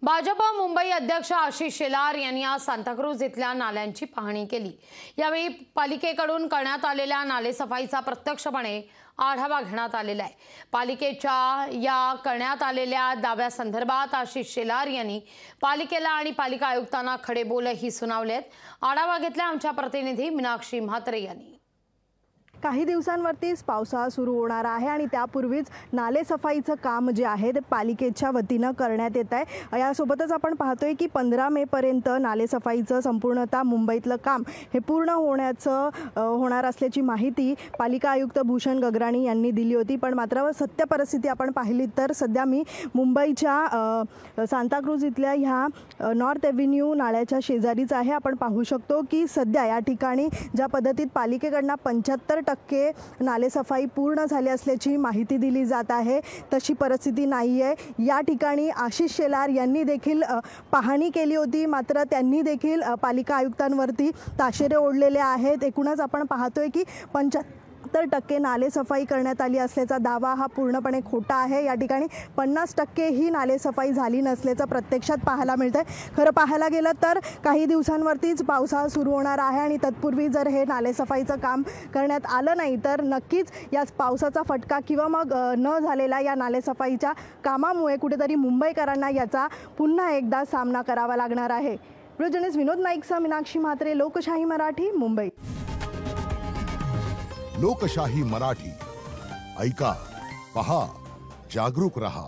भाजप मुंबई अध्यक्ष आशिष शेलार यांनी आज सांताक्रूज इथल्या नाल्यांची पाहणी केली। यावेळी पालिकेकडून करण्यात आलेल्या नालेसफाईचा प्रत्यक्षपणे आढावा घेण्यात आलेला आहे। पालिकेच्या या करण्यात आलेल्या दाव्यासंदर्भात आशिष शेलार यांनी पालिकेला आणि पालिका आयुक्तांना खडेबोलही सुनावलेत। आढावा घेतला आमच्या प्रतिनिधी मीनाक्षी म्हात्रे यांनी। काही दिवसांवरतीच पावसाळा सुरू होणार आहे आणि त्यापूर्वीच नालेसफाईचं काम जे आहे ते पालिकेच्या वतीनं करण्यात येत आहे। यासोबतच आपण पाहतोय की 15 मे पर्यंत नालेसफाईचं संपूर्णतः मुंबईतलं काम हे पूर्ण होणार असल्याची माहिती पालिका आयुक्त भूषण गगराणी यांनी दिली होती। पण मात्र सत्य परिस्थिती आपण पाहिली तर सध्या मी मुंबईच्या सांताक्रूज इथल्या ह्या नॉर्थ एव्हेन्यू नाल्याच्या शेजारीच आहे। आपण पाहू शकतो की सध्या या ठिकाणी ज्या पद्धतीत पालिकेकडून 75% नालेसफाई पूर्ण झाली असल्याची माहिती दिली जात आहे तशी परिस्थिती नाही आहे। या ठिकाणी आशिष शेलार यांनी देखील पाहणी केली होती, मात्र त्यांनी देखील पालिका आयुक्तांवरती ताशेरे ओढलेले आहेत। एकूणच आपण पाहतोय की 75% नालेसफाई करण्यात आली असल्याचा दावा हा पूर्णपणे खोटा आहे। या ठिकाणी 50% ही नालेसफाई झाली नसल्याचं प्रत्यक्षात पाहायला मिळतंय। खरं पाहायला गेलं तर काही दिवसांवरतीच पावसाळा सुरू होणार आहे आणि तत्पूर्वी जर हे नालेसफाईचं काम करण्यात आलं नाही तर नक्कीच या पावसाचा फटका किंवा मग न झालेल्या या नालेसफाईच्या कामामुळे कुठेतरी मुंबईकरांना याचा पुन्हा एकदा सामना करावा लागणार आहे। जर्नलिस्ट विनोद नाईकसह मीनाक्षी म्हात्रे, लोकशाही मराठी, मुंबई। लोकशाही मराठी ऐका, पहा, जागरूक रहा।